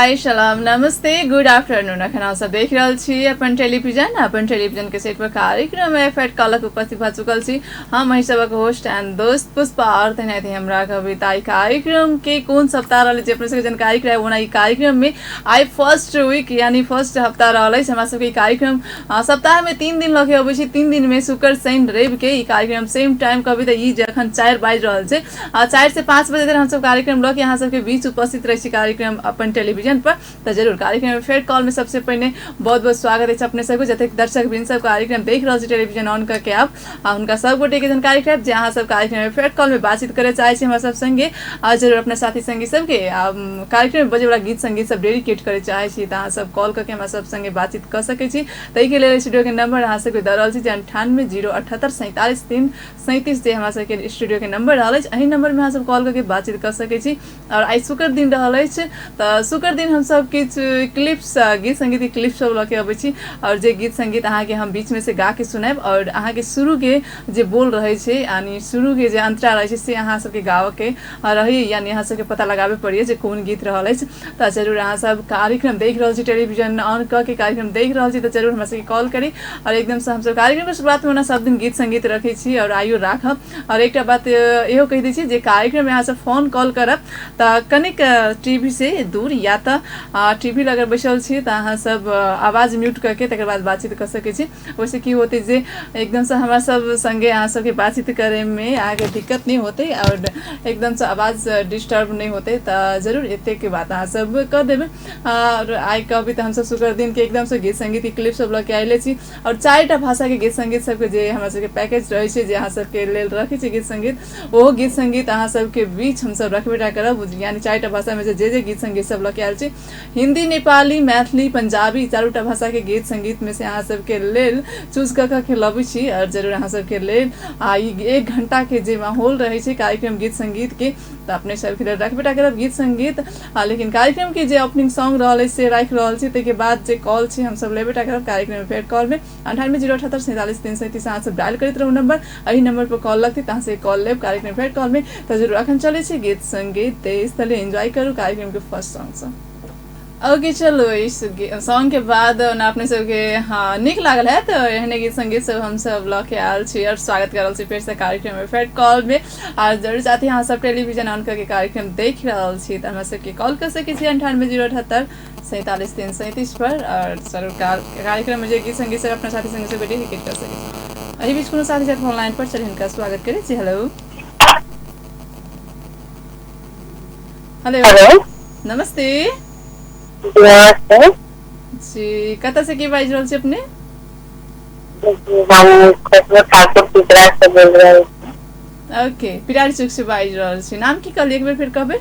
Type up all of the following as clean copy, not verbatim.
हाय सलाम नमस्ते good afternoon अखन अहाँ सब देख रहल छी अपन टेलीविजन के सेट पर कार्यक्रम में फेट कलक उपस्थित भ चुकल छी हम अहीं सबक होस्ट एंड दोस्त पुष्पा और तनाते हमरा कविता कार्यक्रम के कोन सप्ताह रहल जे अपने सबके जानकारी कराए ओना ई कार्यक्रम में आई फर्स्ट वीक यानी फर्स्ट हफ्ता रहल अछि हमरा सबके कार्यक्रम सप्ताह में 3 दिन लगे अबै छी 3 दिन में शुक्र शनि रवि के ई कार्यक्रम सेम टाइम कविता ई जखन 4 बाजि रहल छै 4 से 5 बजे तक हम सब कार्यक्रम लके यहाँ सबके बीच उपस्थित रहे छी कार्यक्रम अपन टेलीविजन पर तो जरूर कार्यक्रम में फेर कॉल में सबसे पहले बहुत बहुत स्वागत है अपने सबको जते दर्शक बिन सब कार्यक्रम देख रहे टेलीविजन ऑन करके आप उनका सब गोटे के जानकारी कराब जहाँ सब कार्यक्रम में फेर कॉल में बातचीत करे चाहे छी हमारे सब संगे जरूर अपने साथी संगी सबके कार्यक्रम में बजे वाला गीत संगीत सब डेडिकेट करे चाहे छी तो सब कॉल करके हमारे सब संगे बातचीत कर सके छी तई के लिए स्टूडियो के नंबर अहाँ सबके द रहल छी 98 078 47 37 जे हमारे सबके स्टूडियो के नंबर रहल अछि एही नंबर में अहाँ सब कॉल करके बातचीत कर सके छी और आई शुक्र दिन रहल अछि तो शुक्र दिन हम सब किछ क्लिप्स गीत संगीत के क्लिप्स सब लके अबै छी और जे गीत संगीत अहाँ के हम बीच में से गा के सुनाब और अहाँ के शुरू के जे बोल रहे छै यानी शुरू के जे अंतरा रहे छै से अहाँ सब के गाव के रही यानी अहाँ सब के पता लगाबे पड़िए जे कोन गीत रहल अछि तो जरूर अहाँ सब कार्यक्रम देख रहल छी टेलीविजन ऑन क के कार्यक्रम देख रहल छी तो जरूर हमरा सब के कॉल करी और एकदम से हम सब कार्यक्रम के शुरुआत में सब दिन गीत संगीत रखे छी और आइयो राखब और एकटा बात इहो कहि दै छी जे कार्यक्रम में अहाँ सब फोन कॉल करब त कनिक टीवी से दूर या तो टीवी अगर बैसल छी तो अहाँ सब आवाज म्यूट करके तकर बाद बातचीत कर सके छी वैसे की होते जे एकदम से हमारा सब संगे अहाँ सबके बातचीत करे में आगे दिक्कत नहीं होते और एकदम से आवाज डिस्टर्ब नहीं होते तो जरूर एते के बात अहाँ सब कर देबे और आई कभी तो हम सब शुक्र दिन के एकदम से गीत संगीत के क्लिप सब लके आइले छी और 4टा भाषा के गीत संगीत सबके जे हमरा सबके पैकेज रहे छै जे अहाँ सबके लेल रखे छी गीत संगीत वो गीत संगीत अहाँ सबके बीच हम सब रखबेटा करब यानी 4टा भाषा में जे गीत संगीत सब लके आयल छी हिंदी नेपाली मैथिली पंजाबी 4टा भाषा के गीत संगीत में से अहाँ सबके लेल चूज कर के लबै छी और जरूर अहाँ सबके लेल 1 घंटा के जे माहौल रहे छै कार्यक्रम गीत संगीत के तो अपने सबके लेल रखबेटा करब गीत संगीत लेकिन कार्यक्रम के जे ओपनिंग सॉन्ग रहल से राख रहल छी तै के बाद जे कॉल छी हम सब लेबेटा करब कार्यक्रम में फेर कॉल में 98 078 47 337 अहाँ सब डायल करैत रहू नंबर एही नंबर पर कॉल लगती तहाँ से कॉल लेब कार्यक्रम फेर कॉल में तो जरूर अखन चले छी गीत संगीत तेज तले एंजॉय करू कार्यक्रम के फर्स्ट सॉन्ग से ओके चलो इस सॉन्ग के बाद ना अपने सबके हाँ निक लागल है तो एहने गीत संगीत सब हम सब लके आयल छी और स्वागत करल छी फिर से कार्यक्रम में फेर कॉल में और जरूर साथी अहाँ सब टेलीविजन ऑन करके कार्यक्रम देख रहल छी तो हमरा सबके कॉल कर सके छी 98 078 47 337 पर और जरूर कार्यक्रम में जे गीत संगीत सब अपना साथी संग से डेडिकेट कर सके छी एही बीच कोनो साथी साथ ऑनलाइन पर चलिए इनका स्वागत करै छी हेलो हेलो नमस्ते जी कत से की बाज रहल छी अपने ओके पिरारी चौक से बाज रहल छी नाम की कहलिए एक बेर फिर कहबे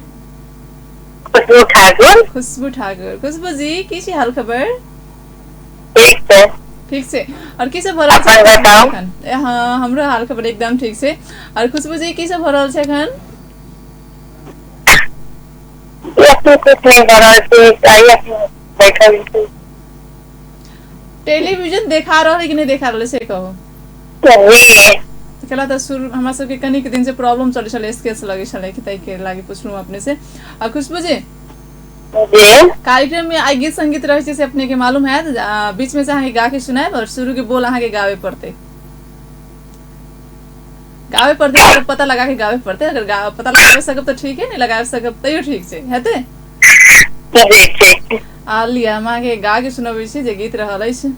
खुशबू ठाकुर खुशबू जी की छी हाल खबर ठीक से और की सब भ रहल छै हाँ हमरो हाल खबर एकदम ठीक से और खुशबू जी की सब भ रहल छै एखन टेलीविजन देखा रहा है कि नहीं देखा रहा से कहो तो शुरू हमरा सबके कनिक दिन से प्रॉब्लम चले छले स्केच लगे छले कि तै के लागे पूछलू अपने से खुशबू जी कार्यक्रम में आई गीत संगीत रहे से अपने के मालूम है बीच में से अहाँ गा के सुनाए और शुरू के बोल अहाँ के गावे पड़ते तो पता लगा के गावे पड़ते अगर पता लगा सकब तो ठीक है नहीं लगा सकब तैयो ठीक छै हेते आलिया माँ के गा के सुनबै छी जे गीत रहल अछि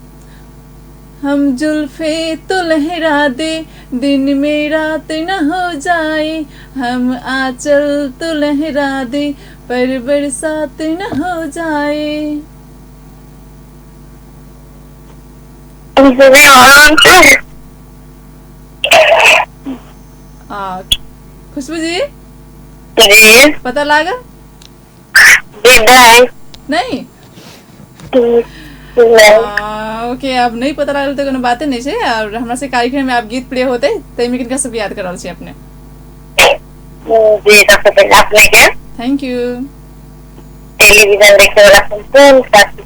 हम जुल्फे तो लहरा दे दिन में रात न हो जाए हम आंचल तो लहरा दे पर बरसात न हो जाए खुशबू जी पता लगा नहीं ओके अब नहीं पता लागल तो कोनो बातें नहीं है और हमरा से कार्यक्रम में आप गीत प्ले होते तै में किनका सब याद करल छी अपने जी सबसे पहले आपने के थैंक यू टेलीविजन देखे वाला संपूर्ण साथी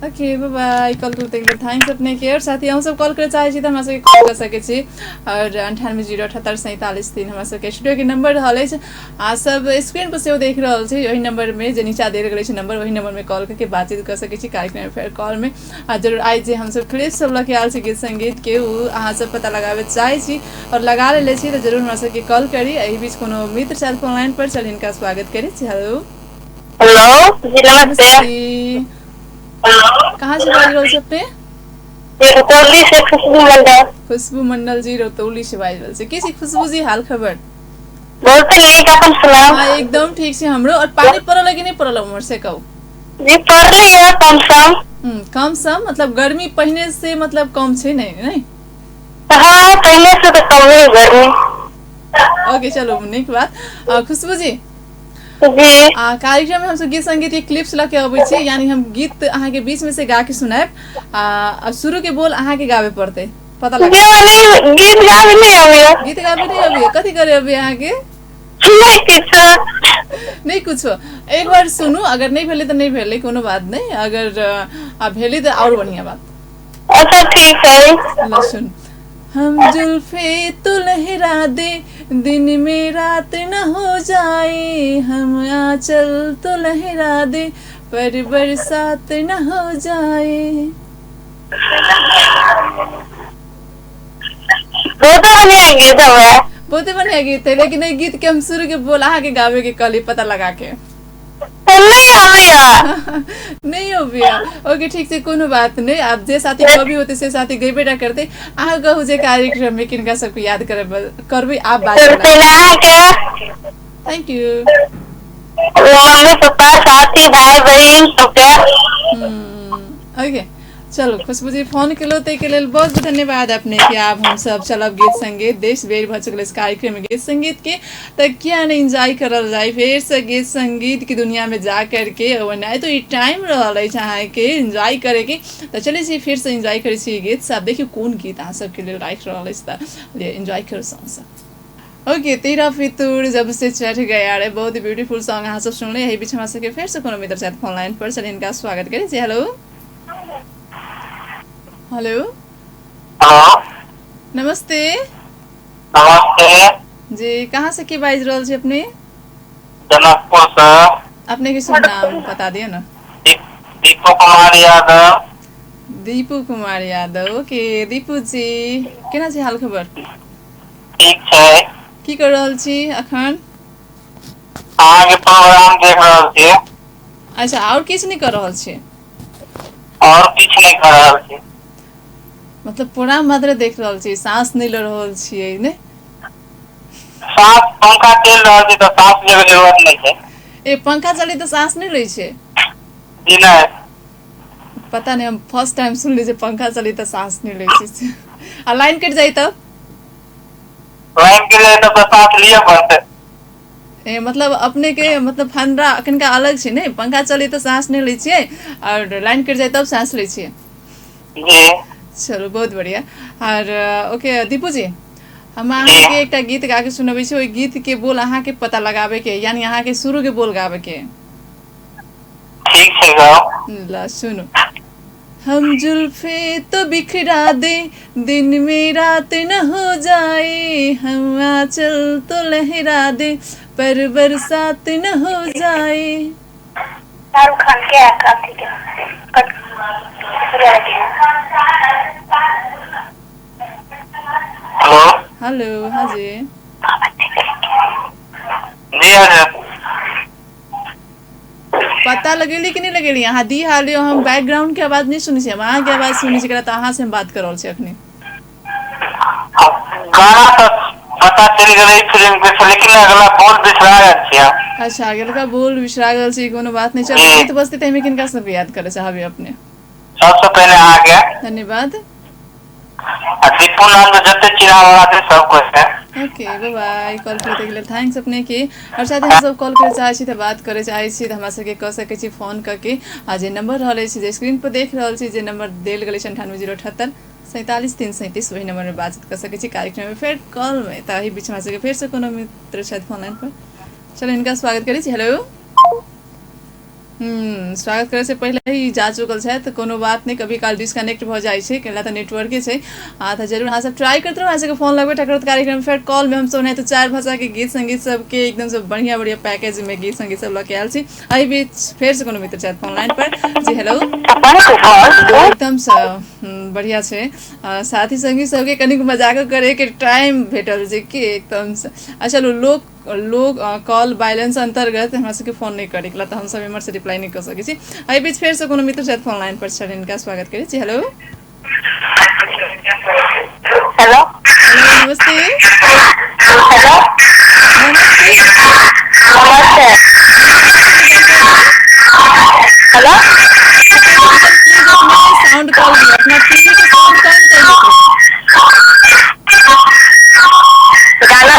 ओके बाय बाय कॉल करते एक थैंक्स अपने के और साथी हम सब कॉल करे चाहे छी त हमरा सबके कॉल कर सके छी और 98087343 हमरा सबके स्टूडियो के नंबर रहल अछि आ सब स्क्रीन पर सेहो देख रहल छी ओही नंबर में जे नीचा देल गेल छै नंबर वही नंबर में कॉल करके बातचीत कर सके छी कार्यक्रम में फेर कॉल में आ जरूर आई जे हम सब क्लिप सब लके आयल छी गीत संगीत के उ अहाँ सब पता लगावे चाहे छी और लगा ले छी त जरूर हमरा सबके कॉल करी एही बीच कोनो मित्र साथ फोन लाइन पर चल इनका स्वागत करी छी हेलो हेलो जी नमस्ते। कहाँ से बाज रहल छी अपने रतौली से खुशबू मंडल। खुशबू मंडल जी रतौली से बाज रहल छी की छी खुशबू जी हाल खबर बहुत नीक अपन सुनाओ। हाँ एकदम ठीक छै हमरो और पानी पड़ल है कि नहीं पड़ल उमर से कहू जी पढ़ले है कम सम। कम सम मतलब गर्मी पहले से मतलब कम छै नहीं हाँ पहले से तो कम है गर्मी। ओके चलो नीक बात खुशबू जी जी कार्यक्रम में हम सब गीत संगीत के क्लिप्स लके अबै छी यानी हम गीत अहाँ के बीच में से गा के सुनाएब आ शुरू के बोल अहाँ के गावे पड़ते पता लगे गीत गावे नहीं आवे। गीत गावे नहीं आवे कथी करे अभी अहाँ के नहीं कुछ एक बार सुनू अगर नहीं भेले तो नहीं भेले कोनो बात नहीं अगर भेले तो और बढ़िया बात। अच्छा ठीक है ला सुन हम जुल्फे तो लहरा दे दिन में रात न हो जाए हम आंचल तो लहरा दे पर बरसात न हो जाए। बहुत बढ़िया गीत है लेकिन ये गीत के हम शुरू के बोला के गावे के कल पता लगा के नहीं हो भैया ओके ठीक से कोनो बात नहीं आप जे साथी कवि होते से साथी गई बेटा करते आ कहू जे कार्यक्रम में किनका सबको याद करबे आप बात थैंक यू मम्मी पापा साथी भाई बहन सबके ओके चलो खुशबू जी फोन के लिए बहुत बहुत धन्यवाद अपने कि आप हम सब चलब गीत संगीत देश बेर भ चुकल इस कार्यक्रम में गीत संगीत के तो क्या नहीं एंजॉय करल जाए फिर से गीत संगीत की दुनिया में जा करके नहीं तो ये टाइम रहा चाहे के एंजॉय करे के तो चलिए जी फिर से एंजॉय करे छी गीत सब देखिए कौन गीत अहाँ सबके लिए राइट रहा एंजॉय करो सॉन्ग सब ओके तेरा फितूर जब से चढ़ गया रे बहुत ही ब्यूटीफुल सॉन्ग अहाँ सब सुन ले यही बीच हमारे फिर से कोनो मित्र साथ फोन लाइन पर चलिए इनका स्वागत करें जी हेलो हेलो हेलो नमस्ते नमस्ते जी कहाँ से की बाज रहल छी अपने जनकपुर से अपने के शुभ नाम बता दिए ना दीपू कुमार यादव। दीपू कुमार यादव ओके दीपू जी केना छै हाल खबर ठीक छै की कर रहल छी अखन अहाँ के प्रोग्राम देख रहल छी। अच्छा और किछ नहीं कर रहल छी और किछ नहीं कर रहल छी मतलब पूरा मात्र देख रहल छी सांस नहीं ले रहल छियै ने सांस पंखा चल रहल छै तो सांस लेवे के जरूरत नहीं छै ए पंखा चले तो सांस नहीं लै छै जी नहीं पता नहीं हम फर्स्ट टाइम सुन ली पंखा चली तो सांस नहीं लै छै आ लाइन कट जाई तब लाइन के लिए तो सांस लिए पड़ते ए मतलब अपने के मतलब फंडा अखन का अलग छै ने पंखा चले तो सांस नहीं लै छियै और लाइन कट जाए तब सांस लै छियै जी चलो बहुत बढ़िया और ओके दीपू जी हम अहाँ के एक गीत गा के सुनबे छी ओई गीत के बोल अहाँ के पता लगावे के यानी अहाँ के शुरू के बोल गावे के ठीक है गाओ ला सुनो हम जुल्फे तो बिखरा दे दिन में रात न हो जाए हम आंचल तो लहरा दे पर बरसात न हो जाए। शाहरुख खान के ठीक है हेलो हेलो हाँ जी जी हाँ पता लगेली कि नहीं लगेली अहाँ दी हालियो हम बैकग्राउंड के आवाज नहीं सुनी छी हम अहाँ के आवाज सुनी छी तो अहाँ से हम बात कर रहल छी अखनी गाना तो पता चल गई फिल्म के लेकिन अगला बोल बिसरा गए छी अच्छा अगला का बोल बिसरा गल छी कोनो बात नहीं चल गीत बजते त हमें किनका सब याद करे चाहबे अपने सबसे पहले आ गया धन्यवाद दीपू नाम तो जते चिन्हा वाला थे सब कुछ है ओके बाय बाय कॉल करते के लिए थैंक्स अपने के और साथ हम सब कॉल करे चाहे छी त बात करे चाहे छी त हमरा सबके कह सके छी फोन करके आ जे नंबर रहले छी जे स्क्रीन पर देख रहल छी जे नंबर देल गेले 9808 47 337 वही नंबर में बातचीत कर सके छी कार्यक्रम में फिर कॉल में ताही बीच में सके फिर से कोनो मित्र शायद फोन लाइन पर चलो इनका स्वागत करी छी हेलो स्वागत करे से पहले ही जा चुकल है तो कोनो बात नहीं, कभी काल डिस्कनेक्ट हो जाए छे केला तो नेटवर्क है तो जरूर हाँ सब ट्राई करते रहो। ऐसे फोन लगबे टकरत कार्यक्रम फिर कॉल में हम सुने तो 4 भाषा के गीत संगीत सबके एकदम से बढ़िया बढ़िया पैकेज में गीत संगीत सब लेके आयल छी। एहि बीच फिर से कोनो मित्र चाहे फोन लाइन पर। जी हेलो, एकदम बढ़िया छे। साथी संगी सबके कनिक मजाक करे के टाइम भेटल जे कि एकदम से चलो लोग कॉल बैलेंस अंतर्गत हमरा सबके फोन नहीं करे तो हम सब इमर से रिप्लाई नहीं कर सके छी। एहि बीच फिर से कोनो मित्र शायद फोन लाइन पर छथिन, इनका स्वागत करी छी। हेलो हेलो नमस्ते। हेलो नमस्ते नमस्ते हेलो साउंड कॉल अपना टीवी के साउंड कम कर गाना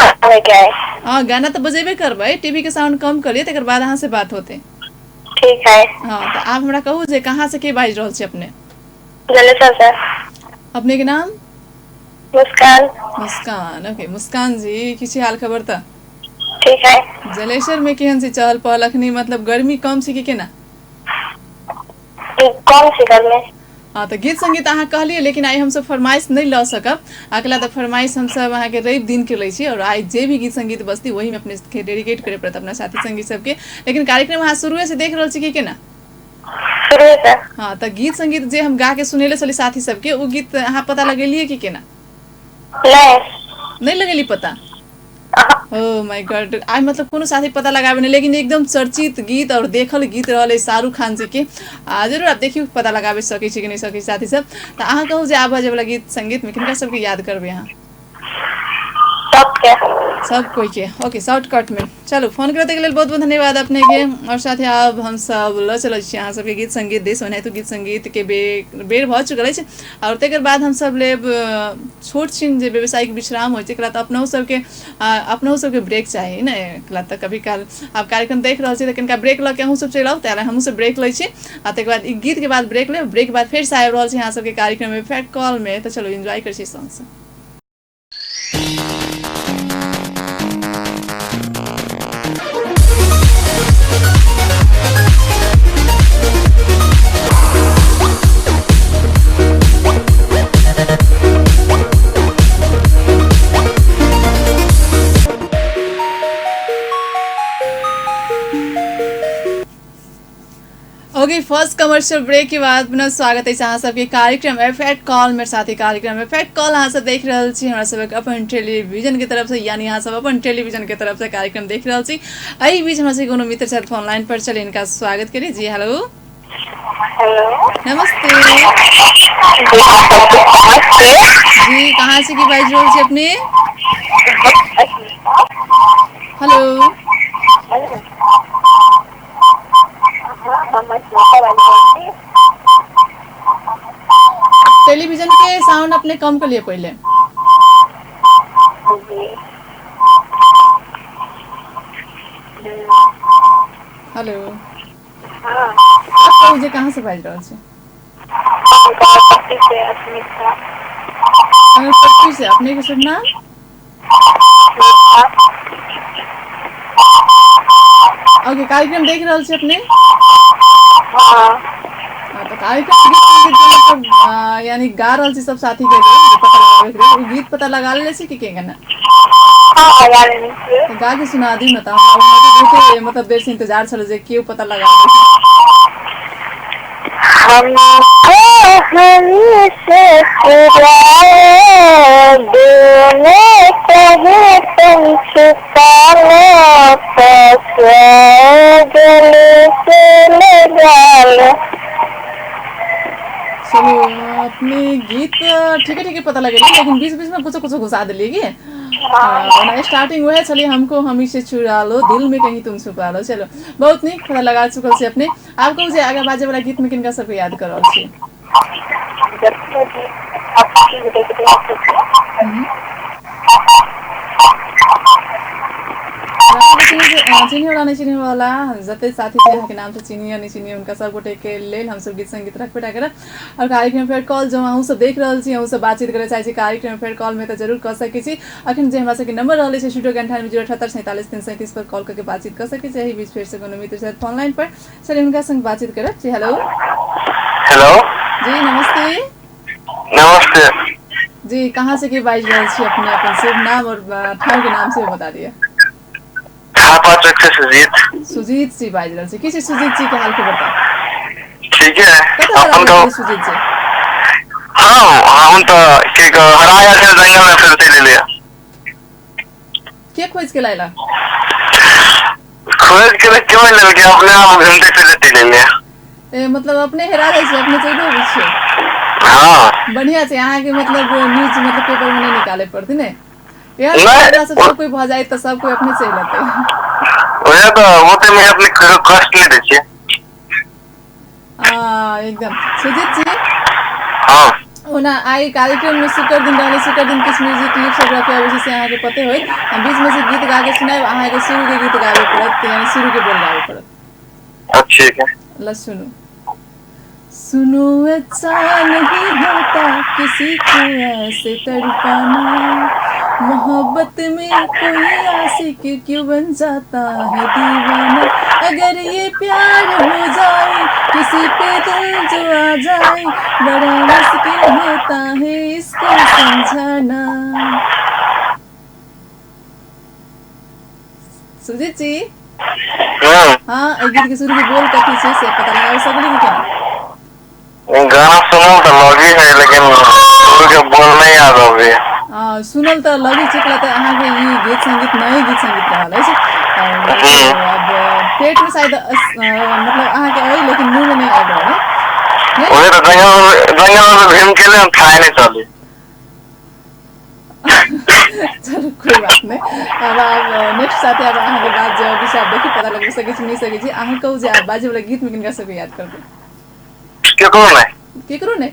है। हाँ गाना तो बजेबे करबे, टीवी के साउंड कम करिए तकर बाद अहाँ से बात होते। ठीक है। हाँ तो आप हमरा कहू जे कहाँ से के बाज रहल छी अपने? जलेसर से। अपने के नाम? मुस्कान। मुस्कान, ओके मुस्कान जी किसी हाल खबर था? ठीक है। जलेसर में केहन सी चहल पहल अखनी, मतलब गर्मी कम सी कि केना? कौन सी घर में? हाँ तो गीत संगीत अहाँ कहलिए लेकिन आई हम सब फरमाइश नहीं ल सकब। अगला तो फरमाइश हम सब अहाँ के रवि दिन के लै छी और आई जे भी गीत संगीत बजती वही में अपने के डेडिकेट करे पड़त अपना साथी संगी सबके। लेकिन कार्यक्रम अहाँ शुरुए से देख रहल छी कि केना? शुरू से। हाँ तो गीत संगीत जे हम गा के सुनेले चली साथी सबके वो गीत अहाँ पता लगेलिए कि केना? नहीं लगेली पता? ओह माय गॉड, आई मतलब कोनो साथी पता लगाबे नहीं, लेकिन एकदम चर्चित गीत और देखल गीत रहले शाहरुख खान जी के। जरूर आप देखियो पता लगाबे सके छी कि नहीं सके साथी सब। तो अहाँ कहू जे आब वाला गीत संगीत में किनका सबके याद करबे अहाँ? सब कोई के। ओके शॉर्टकट में चलो फोन करते के लिए बहुत बहुत धन्यवाद अपने के। और साथ ही अब हम सब ल चल अहाँ सबके गीत संगीत देश ओनाहितो गीत संगीत के बेर भ चुकल है और तकर बाद हम सब लेब छोट छिन जे व्यावसायिक विश्राम होय छै। अपनहु सबके ब्रेक चाही ने, तो कभी काल आप कार्यक्रम देख रहे छी तो ब्रेक ल के अहूँ सब चलि आउ, ताले हमहूँ सब ब्रेक लै छी आ तकर बाद गीत के बाद ब्रेक ले, ब्रेक के बाद फिर से आबि रहल छी अहाँ सबके कार्यक्रम में फैक्ट कॉल में। तो चलो एंजॉय कर छी सॉन्ग से। ओके फर्स्ट कमर्शियल ब्रेक के बाद पुनः स्वागत है अहाँ सबके कार्यक्रम फैक्ट कॉल मेरे साथी कार्यक्रम में। फैक्ट कॉल अहाँ सब देख रहल छी हमरा सबके अपन टेलीविजन के तरफ से, यानी अहाँ सब अपन टेलीविजन के तरफ से कार्यक्रम देख रहल छी। एहि बीच हमरा से कोनो मित्र साथ फोन लाइन पर चले, इनका स्वागत करी। जी हेलो नमस्ते जी, कहाँ से की बाज रहल छी अपने? हेलो टेलीविजन के साउंड अपने कम कर लिए पहले। हेलो आप मुझे कहाँ से बाज रहल छी? पट्टी से। अपने के शुभ नाम? ओके कार्यक्रम देख रहल छी अपने? तो कार्यक्रम मतलब यानी गा रहल छी सब साथी के लिए गीत पता लगा ले छी कि केना? तो गा के सुना दी ना, मतलब देर से इंतजार चलो जे क्यों पता लगा चलो अपने गीत ठीक है पता लगे, लेकिन बीच बीच में कुछ घुसा दिलिए कि स्टार्टिंग हुआ चलिए हमको हमी से चुरा लो दिल में कहीं तुम छुपा लो। चलो बहुत नहीं पता लगा चुकल से अपने। आपको मुझे आगे बाजे वाला गीत में किनका सबको याद कर रहल छी? चिन्हे वाला नहीं चिन्हे वाला जते साथी थे यहाँ के नाम से चिन्हिए नहीं चिन्हिए उनका सब गोटे के लेल हम सब गीत संगीत रख बैठा कर और कार्यक्रम फेर कॉल जो अहूँ सब देख रहा छी अहूँ सब बातचीत करे चाहे छी कार्यक्रम फेर कॉल में तो जरूर कर सके छी अखन जे हमरा सबके नंबर रहले स्टूडियो के 9807874337 पर कॉल करके बातचीत कर सके छी यही बीच फेर से कोनो मित्र साथ फोन लाइन पर चलिए उनका संग बातचीत करब जी हेलो हेलो जी नमस्ते नमस्ते जी कहाँ से के बाइज रहल छी अपने अपन शुभ नाम और ठाव के नाम से बता दिए थापा चौक से सुजीत जी बाइज रहल छी की छै सुजीत जी के हाल खबर बता ठीक है कतऽ अपन रहल तो छी सुजीत जी हाँ हम तो हराया थे जंगल में फिर से ले लिया के खोज के लायला खोज के लिए क्यों ले गया अपने आप घूमते फिरते ले लिया मतलब अपने हेरा जाइ छै अपने चलि अबै छियै हाँ बढ़िया छै अहाँ के मतलब न्यूज मतलब पेपर में नहीं निकाले पड़ती ने यार नहीं, हमरा से सब कोई भ जाए तो सब कोई अपने चलि अतै वही तो वो तो मैं अपने कष्ट नहीं देती एकदम सुजीत जी हाँ ओना आई कार्यक्रम में शुक्र दिन रहले शुक्र दिन किछ म्यूजिक क्लिप सब रखे अबै से अहाँ के पते होय हम बीच में से गीत गा के सुनाए अहाँ के शुरू के गीत गावे पड़त यानी शुरू के बोल गावे पड़त ठीक है ल सुनो सुनो अच्छा नहीं होता किसी को ऐसे तड़पाना मोहब्बत में कोई आशिक क्यों बन जाता है दीवाना अगर ये प्यार हो जाए किसी पे दिल जो आ जाए बड़ा मुश्किल होता है इसको समझाना सुजीत जी हाँ गीत के शुरू के बोल कथी छै से पता लगा सकली कि क्या गाना सुनो तो लगी है लेकिन मुझे बोलना ही याद हो गया सुनल तो लगी चिकला तो अहाँ के ये गीत संगीत नए गीत संगीत रहल है अब पेट में शायद मतलब अहाँ के आई लेकिन मुंह में नहीं आबि रहल है वही तो जंगल में घूम के लिए खाए नहीं चली चलो कोई बात नहीं अब नेक्स्ट साथे अब अहाँ के बात जो विषय आप देखी पता लग सके छी नहीं सके छी अहाँ कहू जे आप बाजे वाला गीत में किनका सबके याद करबे केकरो ने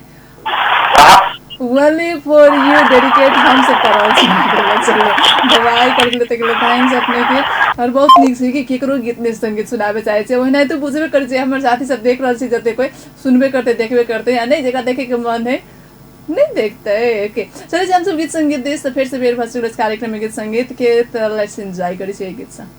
Only for you dedicate हम सब करल छी चलो दवाई कर लेते के थैंक्स अपने के और बहुत नीक छै कि केकरो गीत ने संगीत सुनाबे चाहे छै ओहिना तो बुझबे कर छै हमर साथी सब देख रहल छी जते कोई सुनबे करते देखबे करते या नहीं जेकरा देखे के मन है नहीं देखते ओके चलिए हम सब गीत संगीत देश तो फिर से बेर भसुरस कार्यक्रम में गीत संगीत के तो लेट्स एंजॉय करी छै गीत सा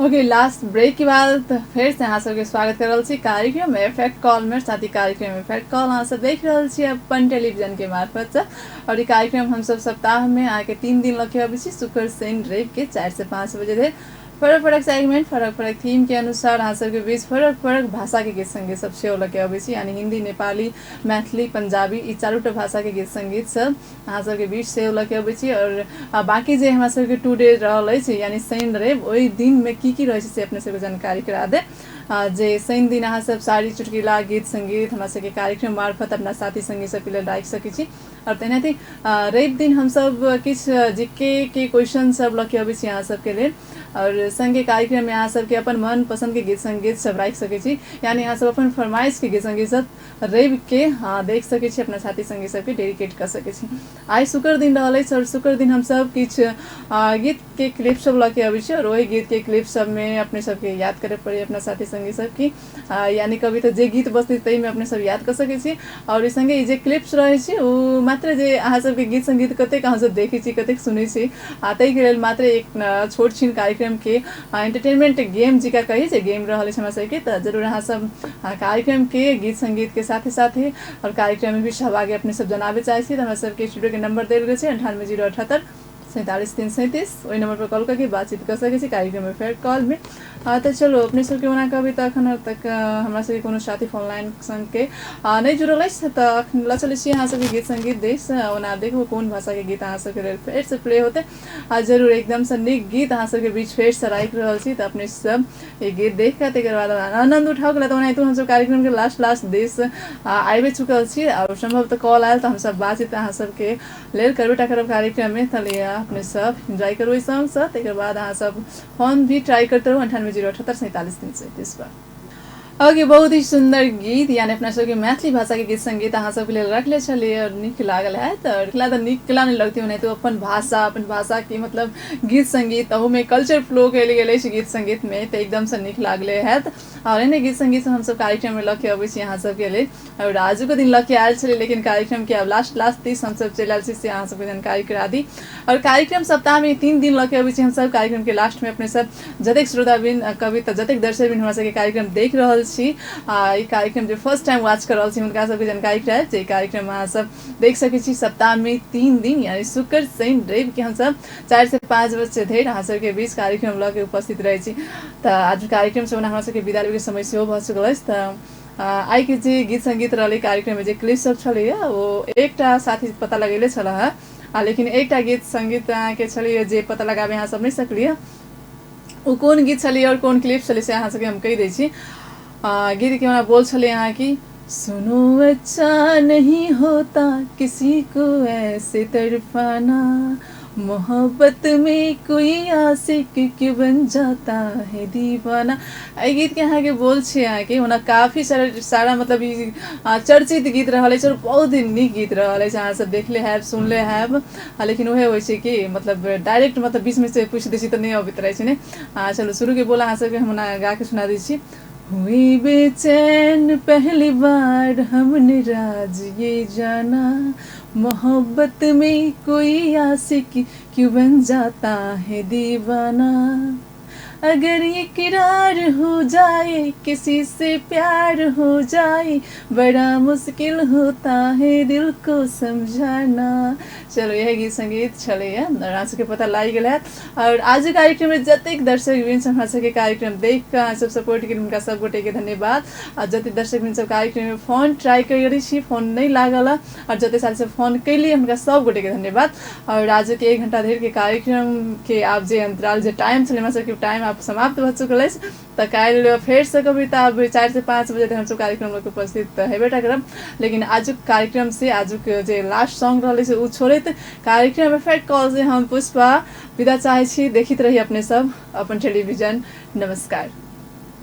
ओके लास्ट ब्रेक के बाद फिर से अहाँ सबके स्वागत कर रहल छी कार्यक्रम में इफेक्ट कॉल में साथी कार्यक्रम में इफेक्ट कॉल अहाँ सब देख रहल छी अपन टेलीविजन के मार्फत से और ये कार्यक्रम हम सब सप्ताह में आके 3 दिन लगे अभी छी शुक्र शनि रवि के 4 से 5 बजे थे फरक फरक सेगमेंट फरक फरक थीम के अनुसार अहाँ सबके बीच फरक फरक भाषा के गीत संगीत सब सेहो लगे अबै छी यानी हिंदी नेपाली मैथिली पंजाबी ई चारूटा भाषा के गीत संगीत सब अहाँ सबके बीच सेहो लगे अबै छी और बाकी जे हमरा सबके 2 डे रहल अछि यानी शनि रवि ओहि दिन में की रहै छै से अपने सबके जानकारी करा दे जे शनि दिन अहाँ सब सारी चुटकिला गीत संगीत हमरा सबके कार्यक्रम मार्फत अपना साथी संगी सबके लेल राखि सकै छी और तेनाहिते रवि दिन हम सब किछ जीके के क्वेश्चन सब लके अबै छी अहाँ सबके लेल और संगे कार्यक्रम में अहाँ सबके अपन मन पसंद के गीत संगीत सब राखि सकै छी यानी अहाँ सब अपन फरमाइश के गीत संगीत सब रवि के देख सकै छी अपना साथी संगी सबके डेडिकेट कर सकै छी आई शुक्र दिन रहल अछि और शुक्र दिन हम सब किछ गीत के क्लिप सब लके अबै छी और वही गीत के क्लिप सब में अपने सबके याद करे पड़े अपना साथी संगी सब की यानी कभी तो जे गीत बजते तई में अपने सब याद कर सकै छी और संगे जे क्लिप्स रहे छी उ मात्र जे अहाँ सबके गीत संगीत कतेक अहाँ सब देखै छी कतेक सुनै छी तई के लेल मात्र एक छोट छीन कार्यक्रम के एंटरटेनमेंट गेम जिका कही जे गेम रहल छै हमरा सबके तो जरूर अहाँ सब कार्यक्रम के गीत संगीत के साथ साथ और कार्यक्रम में भी सहभागी अपने सब जनाबे चाहे छी तो हमरा सबके स्टूडियो के नंबर देल गेल छै 9808 47 वही नंबर पर कॉल करके बातचीत कर सके कार्यक्रम में फेर कॉल में तो चलो अपने सबके ओना कभी तक तक हमरा सबके कोनो साथी फोन लाइन संग के नहीं जुड़ल अछि तो ल चले छी अहाँ सबके गीत संगीत देश ओना देखो कोन भाषा के गीत अहाँ सबके लेल फेर से प्ले होते जरूर एकदम से नीक गीत अहाँ सबके बीच फेर से राखि रहल छी तो अपने सब ये गीत देख के तकर बाद आनंद उठाओ के ओना तो हम सब कार्यक्रम के लास्ट देश आबे चुकल छी और संभव कॉल आयल तो हम सब बातचीत अहाँ सबके लेल करबेटा करब कार्यक्रम में तलिए अपने सब एंजॉय करो इस सॉन्ग से तकर बाद अहाँ सब फोन भी ट्राई करते रहो 9808 47 337 पर ओके, बहुत ही सुंदर गीत यानी अपना सबके मैथिली भाषा के गीत संगीत अहाँ सबके लिए रखले छलिए और निक लागल है तो निक केला नहीं लगती नहीं तो अपन भाषा की मतलब गीत संगीत अहू में कल्चर फ्लो के लिए गीत संगीत में तो एकदम से निक लागले है और एने गीत संगीत से हम सब कार्यक्रम में लखे अबै छी अहाँ सबके लिए और आज को दिन लखे आयल छले लेकिन कार्यक्रम के अब लास्ट 30 हम सब चल आयल छी से अहाँ सबके जानकारी करा दी और कार्यक्रम सप्ताह में 3 दिन लखे अबै छी हम सब कार्यक्रम के लास्ट में अपने सब जतेक श्रोताबिन कविता जतेक दर्शकबिन हमरा सबके कार्यक्रम देख रहल छी कार्यक्रम जो फर्स्ट टाइम वॉच कर रहल छी हुनका सबके जानकारी कराएब जे कार्यक्रम अहाँ सब देख सकै छी सप्ताह में 3 दिन यानी शुक्र शनि रवि के हम सब 4 से 5 बजे धरि अहाँ सबके बीच कार्यक्रम लऽ के उपस्थित रहै छी तऽ आज कार्यक्रम से हमरा सबके विदा लेबे के समय सेहो भऽ चुकल अछि तऽ आइ के जे गीत संगीत रहलै कार्यक्रम में जे क्लिप सब छलैया वो एकटा साथी पता लगेले छला है लेकिन एकटा गीत संगीत के छलैया जे पता लगाबे अहाँ सब नहीं सकलिए वो कौन गीत छलै और कौन क्लिप छलै से अहाँ सबके हम कहि दै छी गीत के हमरा बोल छले यहाँ की सुनो अच्छा नहीं होता किसी को ऐसे तड़पाना मोहब्बत में कोई आशिक क्यों बन जाता है दीवाना। एहि गीत के यहाँ के बोल छे यहाँ के होना काफी सारा मतलब चर्चित गीत रहल है और बहुत ही निक गीत रहल है अहाँ सब देखले हैब सुनले हैब लेकिन वह होइ छै कि मतलब डायरेक्ट मतलब बीच में से पूछ दै छी तो नहीं अबैत रहे छै ने। चलो शुरू के बोला अहाँ सबके हम गा के सुना दै छी। हुई बेचैन पहली बार हमने राज ये जाना मोहब्बत में कोई आशिक क्यों बन जाता है दीवाना अगर ये किरार हो जाए किसी से प्यार हो जाए बड़ा मुश्किल होता है दिल को समझाना। चलो यह गीत संगीत छले अहाँ सबके पता लागि गेल है और आज कार्यक्रम में जतेक दर्शक बिन हमरा सबके कार्यक्रम देख के अहाँ सब सपोर्ट के उनका सब गोटे के धन्यवाद और जते दर्शक बिन सब कार्यक्रम में फोन ट्राई करी छी फोन नहीं लागल और जते साल से फोन कैली उनका सब गोटे के धन्यवाद और आज के 1 घंटा धरि के कार्यक्रम के आप जे अंतराल जे टाइम छले हमरा सबके टाइम आप समाप्त भ चुकल अछि तऽ काल्हि फेर से कभी तऽ अब 4 से 5 बजे तक हम सब कार्यक्रम में उपस्थित हेबेटा करब लेकिन आजुक कार्यक्रम से आजुक जे लास्ट सॉन्ग रहले से उ छोड़ैत कार्यक्रम इफेक्ट कॉल से हम पुष्पा विदा चाहे छी देखित रही अपने सब अपन टेलीविजन। नमस्कार।